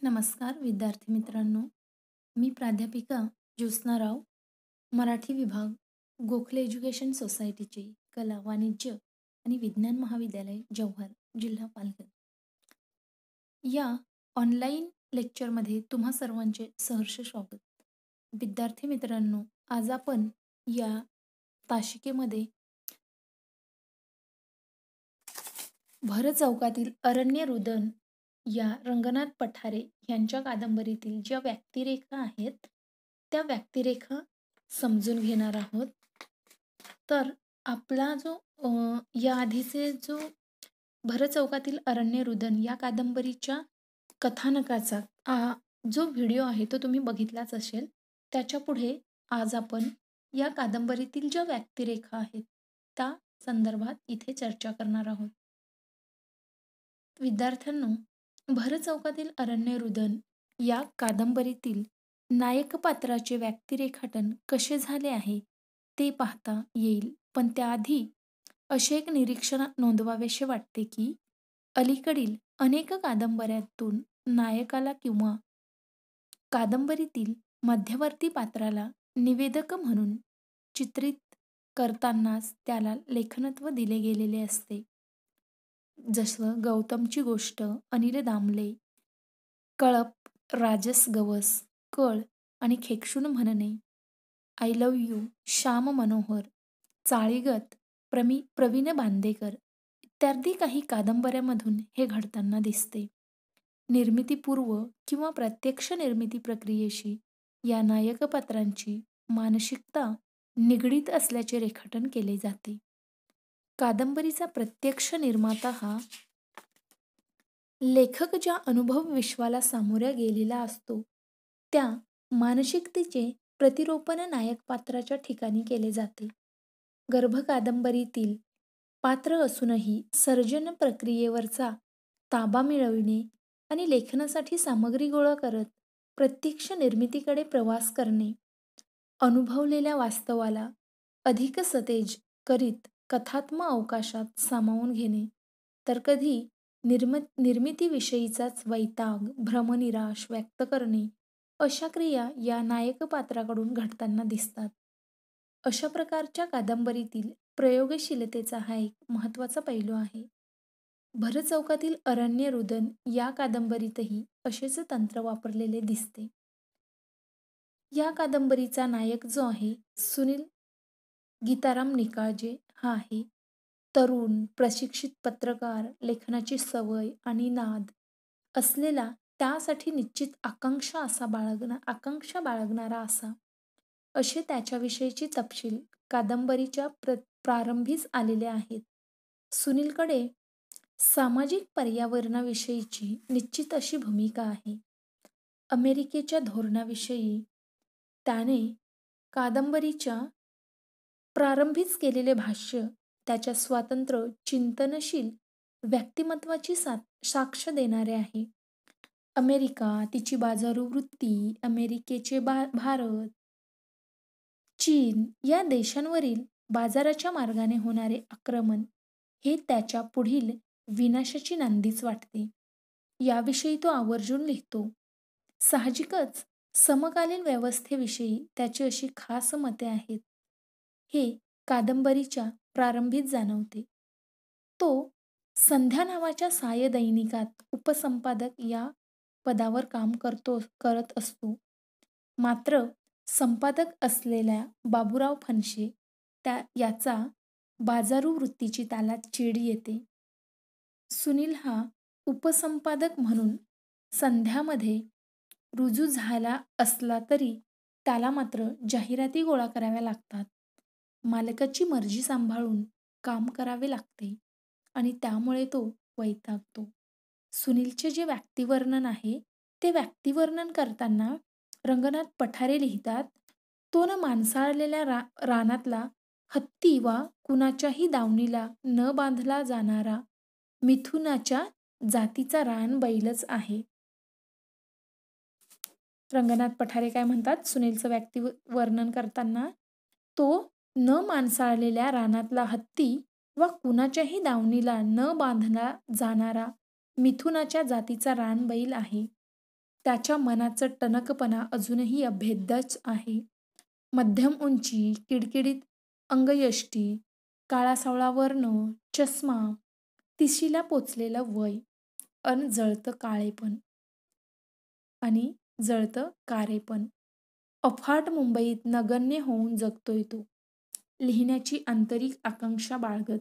नमस्कार विद्यार्थी मित्रांनो, मी प्राध्यापिका ज्योत्स्ना राव, मराठी विभाग, गोखले एज्युकेशन सोसायटीचे कला, वाणिज्य आणि विज्ञान महाविद्यालय, जव्हार, जिल्हा पालघर. या ऑनलाईन लेक्चरमध्ये तुम्हा सर्वांचे सहर्ष स्वागत. विद्यार्थी मित्रांनो, आज आपण या तासिकेमध्ये भर चौकातील अरण्य रुदन या रंगनाथ पठारे यांच्या कादंबरीतील ज्या व्यक्तिरेखा आहेत त्या व्यक्तिरेखा समजून घेणार आहोत. तर आपला जो या आधीचे जो भर चौकातील अरण्य रुदन या कादंबरीच्या कथानकाचा जो व्हिडिओ आहे तो तुम्ही बघितलाच असेल. त्याच्या पुढे आज आपण या कादंबरीतील ज्या व्यक्तिरेखा आहेत त्या संदर्भात इथे चर्चा करणार आहोत. विद्यार्थ्यांनो, भर चौकातील अरण्य रुदन या कादंबरीतील नायक पात्राचे व्यक्तिरेखाटन कसे झाले आहे ते पाहता येईल. पण त्याआधी असे एक निरीक्षण नोंदवावेसे वाटते की अलीकडील अनेक कादंबऱ्यातून नायकाला किंवा कादंबरीतील मध्यवर्ती पात्राला निवेदक म्हणून चित्रित करतानाच त्याला लेखनत्व दिले गेलेले असते. जसं गौतमची गोष्ट, अनिल दामले, कळप, राजस गवस, कळ आणि खेकशून म्हणणे, I love you, Shyam Manohar, चाळीगत, प्रवीण बांदेकर इत्यादी काही कादंबऱ्यामधून हे घडताना दिसते. निर्मितीपूर्व किंवा प्रत्यक्ष निर्मिती प्रक्रियेशी या नायक पात्रांची मानसिकता निगडीत असल्याचे रेखाटन केले जाते. कादंबरीचा प्रत्यक्ष निर्माता हा लेखक ज्या अनुभव विश्वाला सामोऱ्या गेलेला असतो त्या मानसिकतेचे प्रतिरोपण नायक पात्राच्या ठिकाणी केले जाते. गर्भ कादंबरीतील पात्र असूनही सर्जन प्रक्रियेवरचा ताबा मिळविणे आणि लेखनासाठी सामग्री गोळा करत प्रत्यक्ष निर्मितीकडे प्रवास करणे, अनुभवलेल्या वास्तवाला अधिक सतेज करीत कथात्मक अवकाशात सामावून घेणे, तर कधी निर्मितीविषयीचाच वैताग, भ्रमनिराश व्यक्त करणे अशा क्रिया या नायक पात्राकडून घडताना दिसतात. अशा प्रकारच्या कादंबरीतील प्रयोगशीलतेचा हा एक महत्त्वाचा पैलू आहे. भर चौकातील अरण्य रुदन या कादंबरीतही असेच तंत्र वापरलेले दिसते. या कादंबरीचा नायक जो आहे सुनील गीताराम निकाळजे हा आहे. तरुण, प्रशिक्षित पत्रकार, लेखनाची सवय आणि नाद असलेला, त्यासाठी निश्चित आकांक्षा बाळगणारा असा असे त्याच्याविषयीचे तपशील कादंबरीच्या प्रारंभीच आलेले आहेत. सुनीलकडे सामाजिक पर्यावरणाविषयीची निश्चित अशी भूमिका आहे. अमेरिकेच्या धोरणाविषयी त्याने कादंबरीच्या प्रारंभीच केलेले भाष्य त्याच्या स्वातंत्र्य चिंतनशील व्यक्तिमत्वाची साक्ष देणारे आहे. अमेरिका, तिची बाजारू वृत्ती, अमेरिकेचे भारत, चीन या देशांवरील बाजाराच्या मार्गाने होणारे आक्रमण हे त्याच्या पुढील विनाशाची नांदीच वाटते. याविषयी तो आवर्जून लिहितो. साहजिकच समकालीन व्यवस्थेविषयी त्याची अशी खास मते आहेत हे कादंबरीच्या प्रारंभीच जाणवते. तो संध्या नावाच्या दैनिकात उपसंपादक या पदावर काम करत असतो. मात्र संपादक असलेल्या बाबूराव फणशे याचा बाजारू वृत्तीची त्याला चीड येते. सुनील हा उपसंपादक म्हणून संध्यामध्ये रुजू झाला असला तरी त्याला मात्र जाहिराती गोळा कराव्या लागतात. मालकाची मर्जी सांभाळून काम करावे लागते आणि त्यामुळे तो वैतागतो. सुनीलचे जे व्यक्तिवर्णन आहे ते व्यक्तिवर्णन करताना रंगनाथ पठारे लिहितात, तो न माणसाळलेल्या रानातला हत्ती वा कुणाच्याही दावणीला न बांधला जाणारा मिथुनाच्या जातीचा रानबैलच आहे. रंगनाथ पठारे काय म्हणतात सुनीलचं व्यक्तिवर्णन करताना, तो न माणसाळलेल्या रानातला हत्ती वा कुणाच्याही दावणीला न बांधला जाणारा मिथुनाच्या जातीचा रानबैल आहे. त्याच्या मनाचा टणकपणा अजूनही अभेद्यच आहे. मध्यम उंची, किडकिडीत अंगयष्टी, काळासावळा वर्ण, चष्मा, तिशीला पोचलेलं वय अन जळतं कारेपण. अफाट मुंबईत नगण्य होऊन जगतोय तो, लिहिण्याची आंतरिक आकांक्षा बाळगत.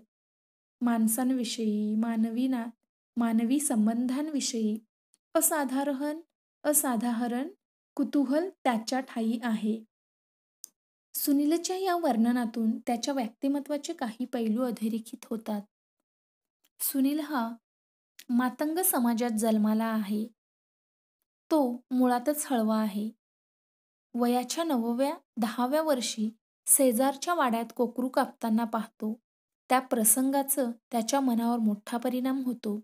माणसांविषयी, मानवी संबंधांविषयी असाधारण कुतूहल त्याच्या ठायी आहे. सुनीलच्या या वर्णनातून त्याच्या व्यक्तिमत्वाचे काही पैलू अधोरेखित होतात. सुनील हा मातंग समाजात जन्माला आहे. तो मुळातच हळवा आहे. वयाच्या 9व्या-10व्या वर्षी शेजारच्या वाड्यात कोकरू कापताना पाहतो. त्या प्रसंगाचा त्याच्या मनावर मोठा परिणाम होतो.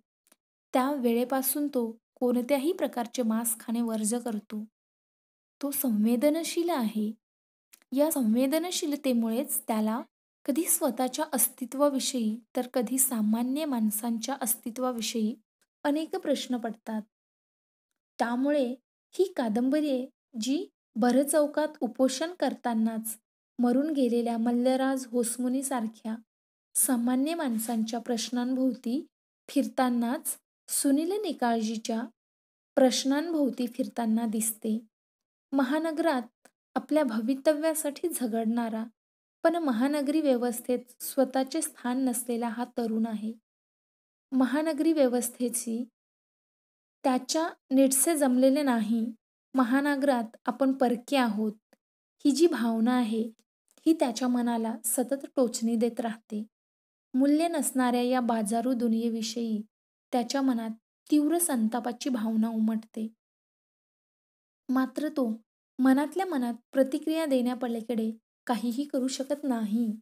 त्या वेळेपासून तो कोणत्याही प्रकारचे मांस खाणे वर्ज करतो. तो संवेदनशील आहे. या संवेदनशीलतेमुळेच त्याला कधी स्वतःच्या अस्तित्वाविषयी तर कधी सामान्य माणसांच्या अस्तित्वाविषयी अनेक प्रश्न पडतात. त्यामुळे ही कादंबरी आहे जी भरचौकात उपोषण करतानाच मरून गेलेल्या मल्लराज होसमुनीसारख्या सामान्य माणसांच्या प्रश्नांभोवती फिरतानाच सुनील निकाळजीच्या प्रश्नांभोवती फिरताना दिसते. महानगरात आपल्या भवितव्यासाठी झगडणारा पण महानगरी व्यवस्थेत स्वतःचे स्थान नसलेला हा तरुण आहे. महानगरी व्यवस्थेची त्याच्या नीटसे जमलेले नाही. महानगरात आपण परके आहोत ही जी भावना आहे ही त्याच्या मनाला सतत टोचणी देत राहते. मूल्य नसणाऱ्या या बाजारू दुनियेविषयी त्याच्या मनात तीव्र संतापाची भावना उमटते. मात्र तो मनातल्या मनात प्रतिक्रिया देण्यापलीकडे काहीही करू शकत नाही.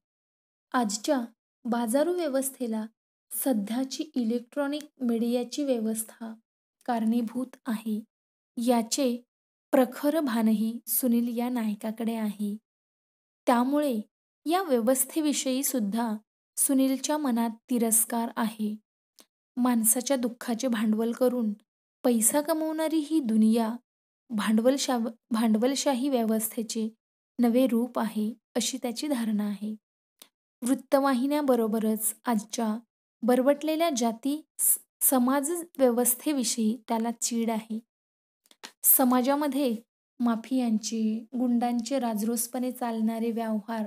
आजच्या बाजारू व्यवस्थेला सध्याची इलेक्ट्रॉनिक मीडियाची व्यवस्था कारणीभूत आहे. याचे प्रखर भानही सुनील या नायकाकडे आहे. त्यामुळे या व्यवस्थेविषयी सुद्धा सुनीलच्या मनात तिरस्कार आहे. माणसाच्या दुःखाचे भांडवल करून पैसा कमवणारी ही दुनिया भांडवलशाही व्यवस्थेचे नवे रूप आहे अशी त्याची धारणा आहे. वृत्तवाहिन्याबरोबरच आजच्या बरबटलेल्या समाज व्यवस्थेविषयी त्याला चीड आहे. समाजामध्ये माफियांचे, गुंडांचे राजरोसपणे चालणारे व्यवहार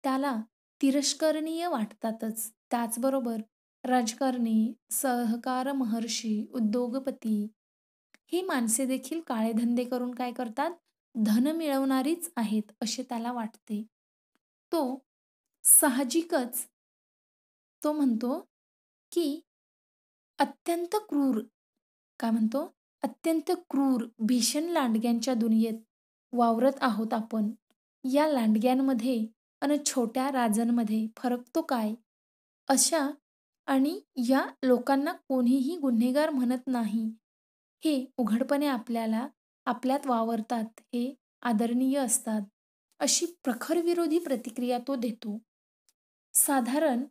त्याला तिरस्करणीय वाटतातच. त्याचबरोबर राजकारणी, सहकार महर्षी, उद्योगपती ही माणसे देखील काळे धंदे करून काय करतात? धन मिळवणारीच आहेत असे त्याला वाटते. तो साहजिकच तो म्हणतो की अत्यंत क्रूर काय म्हणतो? अत्यंत क्रूर, भीषण लांडग्यांच्या दुनियेत वावरत आहोत आपण. या लांडग्यांमध्ये आणि छोट्या राजांमध्ये फरक तो काय? अशा आणि या लोकांना कोणीही गुन्हेगार म्हणत नाही. हे उघडपणे आपल्यात वावरतात, हे आदरणीय असतात. अशी प्रखर विरोधी प्रतिक्रिया तो देतो. साधारण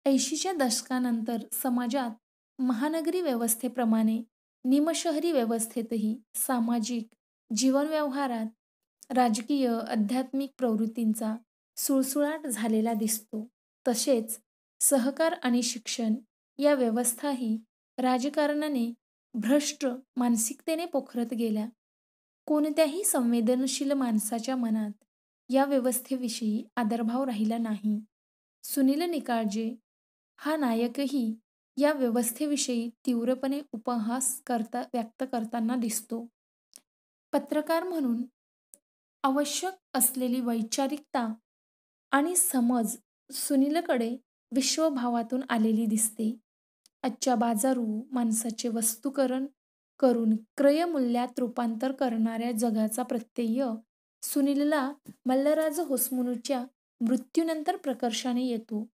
80च्या दशकानंतर समाजात महानगरी व्यवस्थेप्रमाणे निमशहरी व्यवस्थेतही सामाजिक जीवनव्यवहारात, राजकीय, आध्यात्मिक प्रवृत्तींचा सुळसुळाट झालेला दिसतो. तसेच सहकार आणि शिक्षण या व्यवस्थाही राजकारणाने भ्रष्ट मानसिकतेने पोखरत गेल्या. कोणत्याही संवेदनशील माणसाच्या मनात या व्यवस्थेविषयी आदरभाव राहिला नाही. सुनील निकाळजे हा नायकही या व्यवस्थेविषयी तीव्रपणे उपहास व्यक्त करताना दिसतो. पत्रकार म्हणून आवश्यक असलेली वैचारिकता आणि समज सुनीलकडे विश्वभावातून आलेली दिसते. आजच्या बाजारू माणसाचे वस्तुकरण करून क्रयमूल्यात रूपांतर करणाऱ्या जगाचा प्रत्यय सुनीलला मल्लराज होसमुनीच्या मृत्यूनंतर प्रकर्षाने येतो.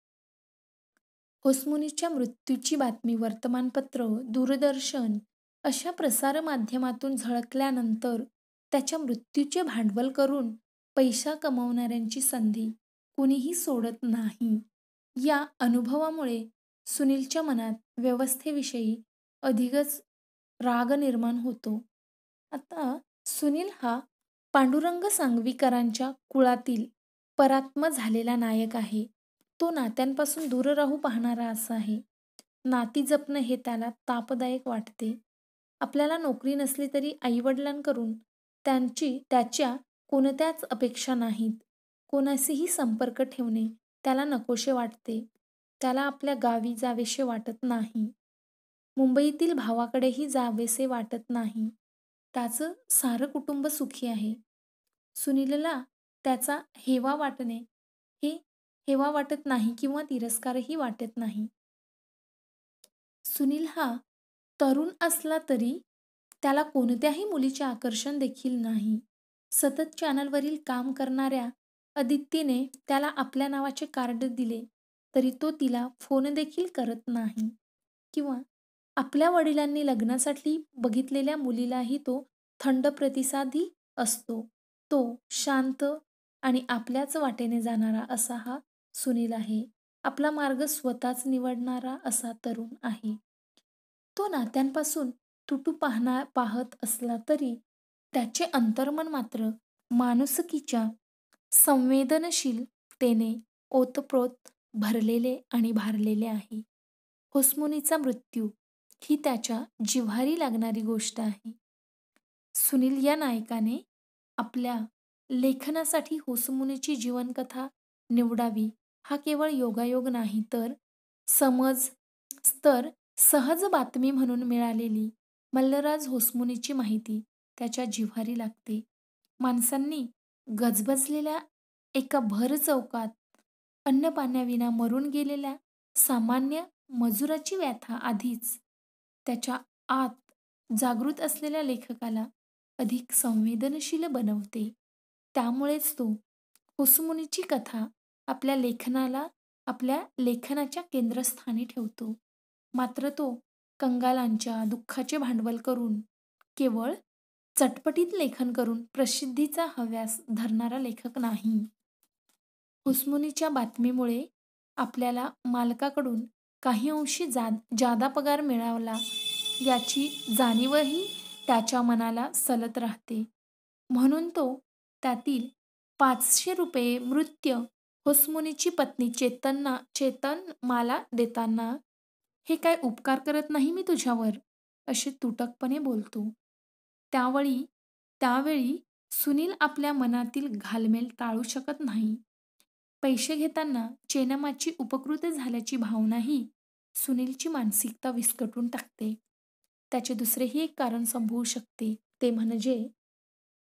होसमुनीच्या मृत्यूची बातमी वर्तमानपत्र, दूरदर्शन अशा प्रसारमाध्यमातून झळकल्यानंतर त्याच्या मृत्यूचे भांडवल करून पैसा कमावणाऱ्यांची संधी कुणीही सोडत नाही. या अनुभवामुळे सुनीलच्या मनात व्यवस्थेविषयी अधिकच राग निर्माण होतो. आता सुनील हा पांडुरंग सांगवीकरांच्या कुळातील परात्म झालेला नायक आहे. तो नात्यांपासून दूर राहू पाहणारा असा आहे. नाती जपणं हे त्याला तापदायक वाटते. आपल्याला नोकरी नसली तरी आईवडिलांकडून त्याच्या कोणत्याच अपेक्षा नाहीत. कोणाशीही संपर्क ठेवणे त्याला नकोशे वाटते. त्याला आपल्या गावी जावेसे वाटत नाही. मुंबईतील भावाकडेही जावेसे वाटत नाही. त्याचं सारं कुटुंब सुखी आहे. सुनीलला त्याचा हे हेवा वाटत नाही किंवा तिरस्कारही वाटत नाही. सुनील हा तरुण असला तरी त्याला कोणत्याही मुलीचे आकर्षण देखील नाही. सतत चॅनलवरील काम करणाऱ्या अदितीने त्याला आपल्या नावाचे कार्ड दिले तरी तो तिला फोन देखील करत नाही किंवा आपल्या वडिलांनी लग्नासाठी बघितलेल्या मुलीलाही तो थंड प्रतिसादी असतो. तो शांत आणि आपल्याच वाटेने जाणारा असा हा सुनील आहे. आपला मार्ग स्वतःच निवडणारा असा तरुण आहे. तो नात्यांपासून पाहत असला तरी त्याचे अंतर्मन मात्र माणुसकीच्या संवेदनशीलतेने ओतप्रोत भरलेले आणि भारलेले आहे. होसमुनीचा मृत्यू ही त्याच्या जिव्हारी लागणारी गोष्ट आहे. सुनील या नायकाने आपल्या लेखनासाठी होसमुनीची जीवनकथा निवडावी हा केवळ योगायोग नाही समज तर सहज बातमी म्हणून मिळालेली मल्लराज होसमुनीची माहिती त्याच्या जिव्हारी लागते. माणसांनी गजबजलेल्या एका भर चौकात अन्नपाण्याविना मरून गेलेल्या सामान्य मजुराची व्यथा आधीच त्याच्या आत जागृत असलेल्या लेखकाला अधिक संवेदनशील बनवते. त्यामुळेच तो होसमुनीची कथा आपल्या लेखनाच्या केंद्रस्थानी ठेवतो. मात्र तो कंगालांच्या दुःखाचे भांडवल करून केवळ चटपटीत लेखन करून प्रसिद्धीचा हव्यास धरणारा लेखक नाही. हुसमुनीच्या बातमीमुळे आपल्याला मालकाकडून काही अंशी जादा पगार मिळाला याची जाणीवही त्याच्या मनाला सलत राहते. म्हणून तो त्यातील 500 रुपये मृत्यू होसमुनीची पत्नी चेतन मला देताना, "हे काय उपकार करत नाही मी तुझ्यावर," असे तुटकपणे बोलतो. त्यावेळी त्यावेळी सुनील आपल्या मनातील घालमेल टाळू शकत नाही. पैसे घेताना चेनमाची उपकृत झाल्याची भावनाही सुनीलची मानसिकता विस्कटून टाकते. त्याचे दुसरेही एक कारण संभवू शकते, ते म्हणजे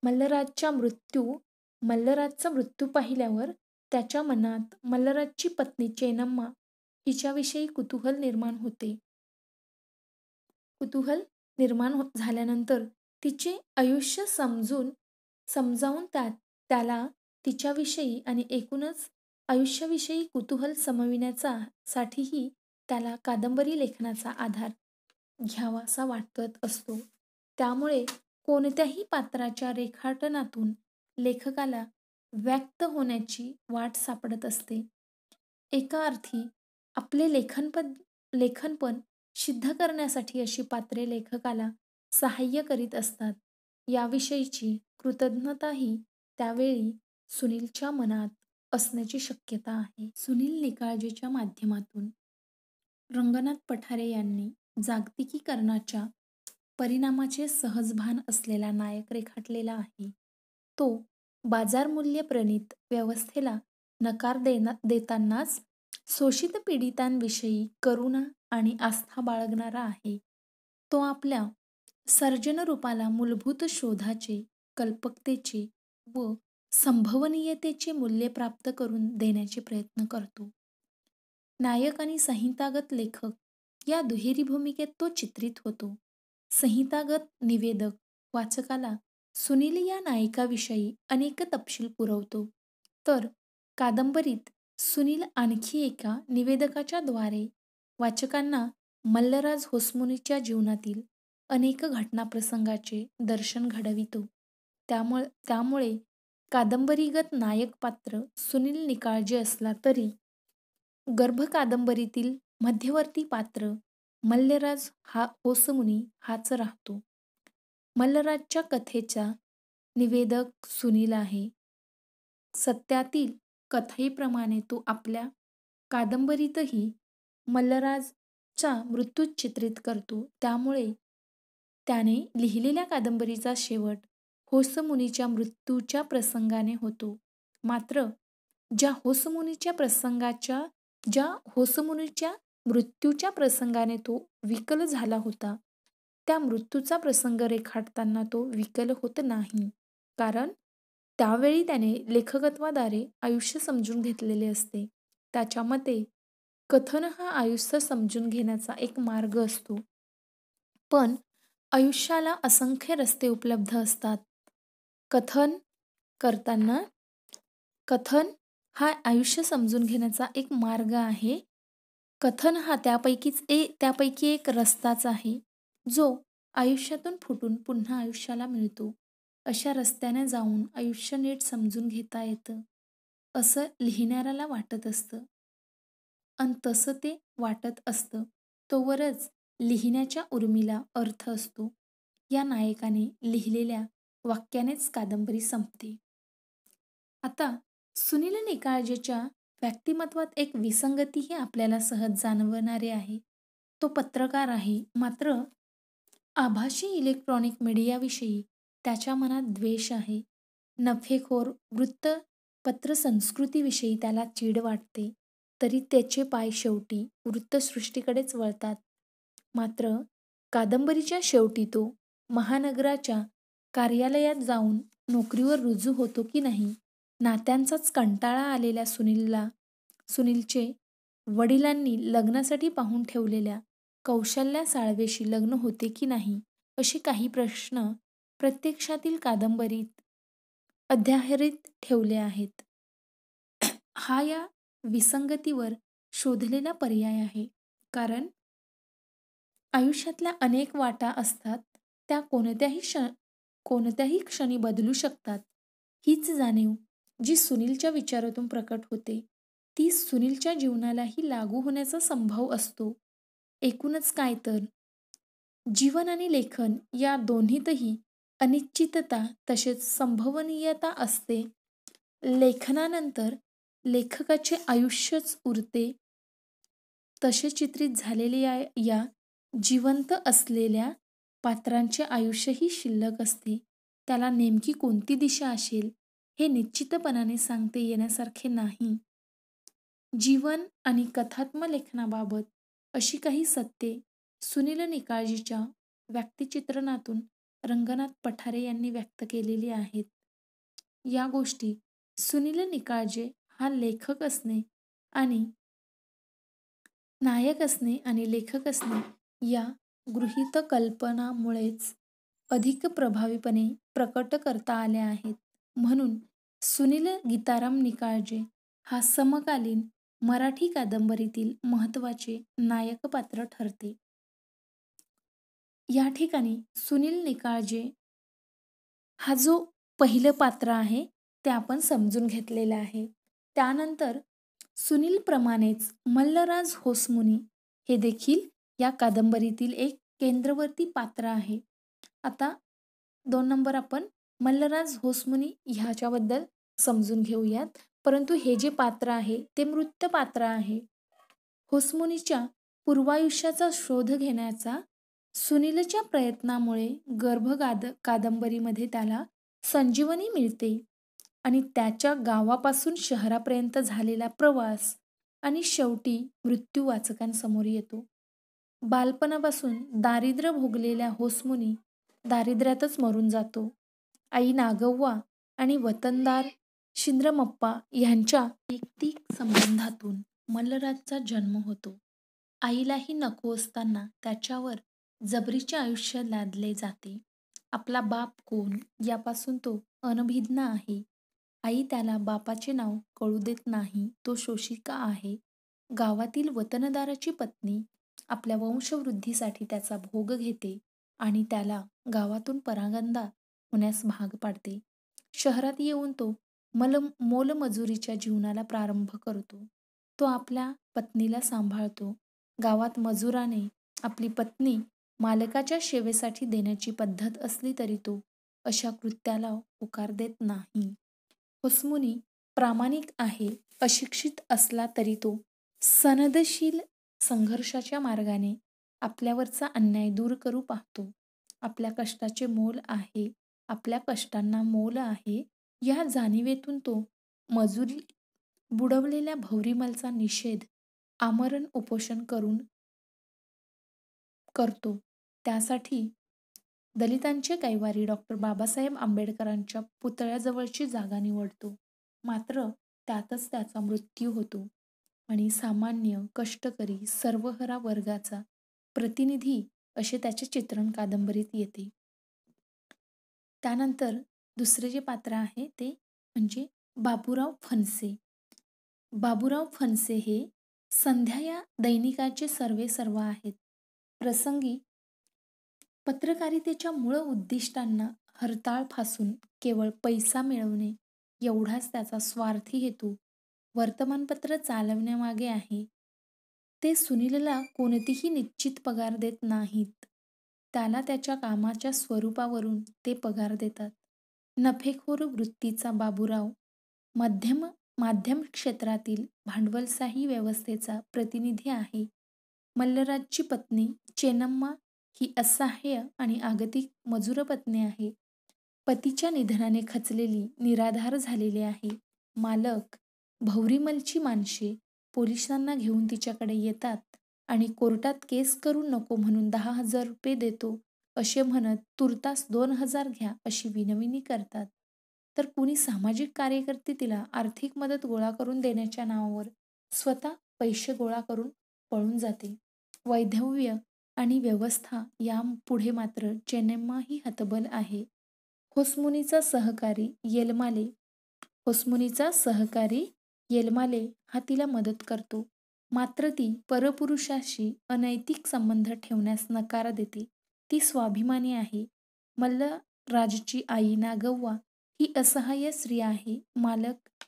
मल्लराजचा मृत्यू पाहिल्यावर त्याच्या मनात मल्लराजची पत्नी चेन्नम्मा हिच्याविषयी कुतूहल झाल्यानंतर तिचे आयुष्य समजावून त्याला तिच्याविषयी आणि एकूणच आयुष्याविषयी कुतूहल साठीही त्याला कादंबरी लेखनाचा आधार घ्यावासा वाटत असतो. त्यामुळे कोणत्याही पात्राच्या रेखाटनातून लेखकाला व्यक्त होण्याची वाट सापडत असते. एका अर्थी आपले लेखनपण सिद्ध करण्यासाठी अशी पात्रे लेखकाला सहाय्य करीत असतात, याविषयीची कृतज्ञताही त्यावेळी सुनीलच्या मनात असण्याची शक्यता आहे. सुनील निकाळजेच्या माध्यमातून रंगनाथ पठारे यांनी जागतिकीकरणाच्या परिणामाचे सहज भान असलेला नायक रेखाटलेला आहे. तो बाजारमूल्यप्रणीत व्यवस्थेला नकार देतानाच शोषित पीडितांविषयी करुणा आणि आस्था बाळगणारा आहे. तो आपल्या सर्जनरूपाला मूलभूत शोधाचे, कल्पकतेचे व संभवनीयतेचे मूल्य प्राप्त करून देण्याचे प्रयत्न करतो. नायक आणि संहितागत लेखक या दुहेरी भूमिकेत तो चित्रित होतो. संहितागत निवेदक वाचकाला सुनील या नायकाविषयी अनेक तपशील पुरवतो, तर कादंबरीत सुनील आणखी एका निवेदकाच्या द्वारे वाचकांना मल्लराज होसमुनीच्या जीवनातील अनेक घटनाप्रसंगाचे दर्शन घडवितो. त्यामुळे कादंबरीगत नायक पात्र सुनील निकाळजे असला तरी गर्भ कादंबरीतील मध्यवर्ती पात्र मल्लराज होसमुनी हाच राहतो. मल्हारराजच्या कथेचा निवेदक सुनील आहे. सत्यातील कथेप्रमाणे तो आपल्या कादंबरीतही मल्हारराजचा मृत्यू चित्रित करतो. त्यामुळे त्याने लिहिलेल्या कादंबरीचा शेवट होसमुनीच्या मृत्यूच्या प्रसंगाने होतो. मात्र ज्या ज्या होसमुनीच्या मृत्यूच्या प्रसंगाने तो विकल झाला होता, त्या मृत्यूचा प्रसंग रेखाटताना तो विकल होत नाही. कारण त्यावेळी त्याने लेखकत्वाद्वारे आयुष्य समजून घेतलेले असते. त्याच्या मते कथन हा आयुष्य समजून घेण्याचा एक मार्ग असतो. पण आयुष्याला असंख्य रस्ते उपलब्ध असतात. कथन करताना कथन हा आयुष्य समजून घेण्याचा एक मार्ग आहे. कथन हा त्यापैकी एक रस्ताच आहे, जो आयुष्यातून फुटून पुन्हा आयुष्याला मिळतो. अशा रस्त्याने जाऊन आयुष्य नीट समजून घेता येतं, असं लिहिणाऱ्याला वाटत असतं. आणि तसं ते वाटत असतं, तोवरच लिहिण्याच्या उर्मीला अर्थ असतो. या नायकाने लिहिलेल्या वाक्यानेच कादंबरी संपते. आता सुनील निकाळजेच्या व्यक्तिमत्वात एक विसंगतीही आपल्याला सहज जाणवणारी आहे. तो पत्रकार आहे, मात्र आभासी इलेक्ट्रॉनिक मीडियाविषयी त्याच्या मनात द्वेष आहे. नफेखोर वृत्तपत्रसंस्कृतीविषयी त्याला चीड वाटते. तरी त्याचे पाय शेवटी वृत्तसृष्टीकडेच वळतात. मात्र कादंबरीच्या शेवटी तो महानगराच्या कार्यालयात जाऊन नोकरीवर रुजू होतो की नाही, नात्यांचाच कंटाळा आलेल्या सुनीलचे वडिलांनी लग्नासाठी पाहून ठेवलेल्या कौशल्या साळवेशी लग्न होते की नाही, असे काही प्रश्न प्रत्यक्षातील कादंबरीत अध्याहरित ठेवले आहेत. हा या विसंगतीवर शोधलेला पर्याय आहे. कारण आयुष्यातल्या अनेक वाटा असतात, त्या कोणत्याही क्षणी बदलू शकतात. हीच जाणीव जी सुनीलच्या विचारातून प्रकट होते, ती सुनीलच्या जीवनालाही लागू होण्याचा संभव असतो. एकूणच काय तर जीवन आणि लेखन या दोन्हीतही अनिश्चितता तसेच संभवनीयता असते. लेखनानंतर लेखकाचे आयुष्यच उरते. तसे चित्रित झालेले या जिवंत असलेल्या पात्रांचे आयुष्यही शिल्लक असते. त्याला नेमकी कोणती दिशा असेल, हे निश्चितपणाने सांगता येण्यासारखे नाही. जीवन आणि कथात्मलेखनाबाबत अशी काही सत्ये सुनील निकाळजेच्या व्यक्तिचित्रणातून रंगनाथ पठारे यांनी व्यक्त केलेली आहेत. या गोष्टी सुनील निकाळजे हा नायक असणे आणि लेखक असणे या गृहीतकल्पनामुळेच अधिक प्रभावीपणे प्रकट करता आल्या आहेत. म्हणून सुनील गीताराम निकाळजे हा समकालीन मराठी कादंबरीतील महत्त्वाचे नायकपात्र ठरते. या ठिकाणी सुनील निकाळजे हा जो पहिलं पात्र आहे, ते आपण समजून घेतलेलं आहे. त्यानंतर सुनीलप्रमाणेच मल्हारराज होसमुनी हे देखील या कादंबरीतील एक केंद्रवर्ती पात्र आहे. आता 2 नंबर आपण मल्हारराज होसमुनी ह्याच्याबद्दल समजून घेऊयात. परंतु हे जे पात्र आहे ते मृत पात्र आहे. होसमुनीच्या पूर्वायुष्याचा शोध घेण्याचा सुनीलच्या प्रयत्नामुळे कादंबरीमध्ये त्याला संजीवनी मिळते आणि त्याच्या गावापासून शहरापर्यंत झालेला प्रवास आणि शेवटी मृत्यू वाचकांसमोर येतो. बालपणापासून दारिद्र्य भोगलेल्या होसमुनी दारिद्र्यातच मरून जातो. आई नागव्वा आणि वतनदार शिंद्रमप्पा यांच्या वैयक्तिक संबंधातून मल्हारराजचा जन्म होतो. आईलाही नको असताना त्याच्यावर जबरीचे आयुष्य लादले जाते. आपला बाप कोण यापासून तो अनभिज्ञ आहे. आई त्याला बापाचे नाव कळू देत नाही. तो शोषिका आहे. गावातील वतनदाराची पत्नी आपल्या वंशवृद्धीसाठी त्याचा भोग घेते आणि त्याला गावातून परागंदा होण्यास भाग पाडते. शहरात येऊन तो मोलमजुरीच्या जीवनाला प्रारंभ करतो. तो आपल्या पत्नीला सांभाळतो. गावात मजुराने आपली पत्नी मालकाच्या सेवेसाठी देण्याची पद्धत असली तरी तो अशा कृत्याला होकार देत नाही. होसमुनी प्रामाणिक आहे, अशिक्षित असला तरी तो सनदशील संघर्षाच्या मार्गाने आपल्यावरचा अन्याय दूर करू पाहतो. आपल्या कष्टाचे मोल आहे, आपल्या कष्टांना मोल आहे, या जाणीवेतून तो मजुरी बुडवलेल्या भोवरीमलचा निषेध आमरण उपोषण करतो. त्यासाठी दलितांचे कैवारी डॉक्टर बाबासाहेब आंबेडकरांच्या पुतळ्याजवळची जागा निवडतो. मात्र त्यातच त्याचा मृत्यू होतो आणि सामान्य कष्टकरी सर्वहरा वर्गाचा प्रतिनिधी असे त्याचे चित्रण कादंबरीत येते. त्यानंतर दुसरे जे पात्र आहे ते म्हणजे बाबूराव फणसे. बाबूराव फणसे हे संध्या या दैनिकाचे सर्वेसर्वा आहेत. प्रसंगी पत्रकारितेच्या मूळ उद्दिष्टांना हरताळ फासून केवळ पैसा मिळवणे एवढाच त्याचा स्वार्थी हेतू वर्तमानपत्र चालवण्यामागे आहे. ते सुनीलला कोणतीही निश्चित पगार देत नाहीत. त्याला त्याच्या कामाच्या स्वरूपावरून ते पगार देतात. नफेखोर वृत्तीचा बाबूराव माध्यम क्षेत्रातील भांडवलशाही व्यवस्थेचा प्रतिनिधी आहे. मल्लराजची पत्नी चेन्नम्मा ही असहाय्य आणि आगतिक मजूरपत्नी आहे. पतीच्या निधनाने खचलेली, निराधार झालेली आहे. मालक भौरीमलची माणसे पोलिसांना घेऊन तिच्याकडे येतात आणि कोर्टात केस करू नको म्हणून 10,000 रुपये देतो असे म्हणत तुर्तास 2,000 घ्या अशी विनवणी करतात. तर कुणी सामाजिक कार्यकर्ते तिला आर्थिक मदत गोळा करून देण्याच्या नावावर स्वतः पैसे गोळा करून पळून जाते. वैधव्य आणि व्यवस्था या पुढे मात्र चेन्नम्मा ही हतबल आहे. होसमुनीचा सहकारी येलमाले हा तिला मदत करतो. मात्र ती परपुरुषाशी अनैतिक संबंध ठेवण्यास नकार देते. ती स्वाभिमानी आहे. मल्लराजची आई नागव्वा ही असहाय्य स्त्री आहे. मालक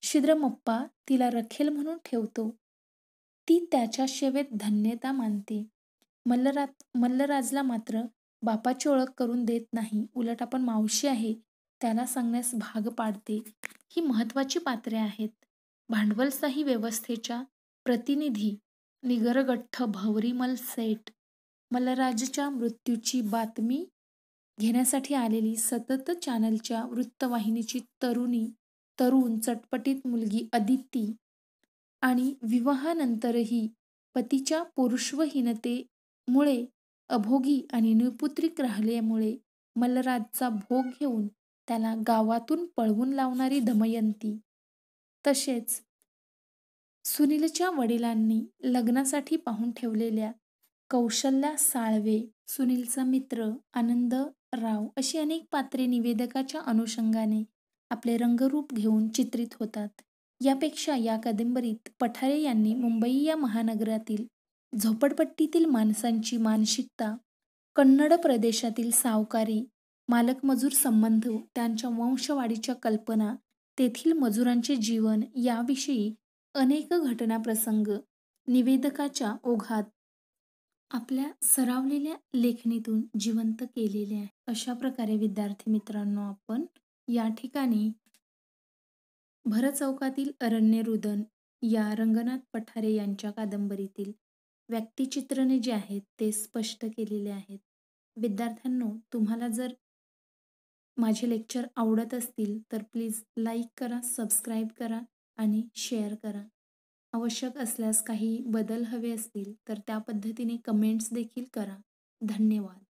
शिद्रमप्पा तिला रखेल म्हणून ठेवतो. ती त्याच्या सेवेत धन्यता मानते. मल्लराजला मात्र बापाची ओळख करून देत नाही. उलट आपण मावशी आहे त्याला सांगण्यास भाग पाडते. ही महत्त्वाची पात्रे आहेत. भांडवलशाही व्यवस्थेच्या प्रतिनिधी निगरगठ्ठ भवरीमल सेठ, मल्लराजच्या मृत्यूची बातमी घेण्यासाठी आलेली सतत चॅनलच्या वृत्तवाहिनीची तरुण चटपटीत मुलगी अदिती आणि विवाहानंतरही पतीच्या पुरुषविहीनतेमुळे अभोगी आणि निपुत्रिक राहिल्यामुळे मल्लराजचा भोग घेऊन त्याला गावातून पळवून लावणारी दमयंती, तसेच सुनीलच्या वडिलांनी लग्नासाठी पाहून ठेवलेल्या कौशल्या साळवे, सुनीलचा मित्र आनंदराव अशी अनेक पात्रे निवेदकाच्या अनुषंगाने आपले रंगरूप घेऊन चित्रित होतात. यापेक्षा या कादंबरीत पठारे यांनी मुंबई या महानगरातील झोपडपट्टीतील माणसांची मानसिकता, कन्नड प्रदेशातील सावकारी मालक-मजूर संबंध, त्यांच्या वंशवाढीच्या कल्पना, तेथील मजुरांचे जीवन याविषयी अनेक घटनाप्रसंग निवेदकाच्या ओघात आपल्या सरावलेल्या लेखणीतून जिवंत केलेले आहे. अशा प्रकारे विद्यार्थी मित्रांनो, आपण या ठिकाणी भरचौकातील अरण्यरुदन या रंगनाथ पठारे यांच्या कादंबरीतील व्यक्तिचित्रणे जे आहेत ते स्पष्ट केलेले आहेत. विद्यार्थ्यांनो, तुम्हाला जर माझे लेक्चर आवडत असतील तर प्लीज लाईक करा, सबस्क्राईब करा आणि शेअर करा. आवश्यक असल्यास काही बदल हवे असतील तर त्या पद्धतीने कमेंट्स देखील करा. धन्यवाद.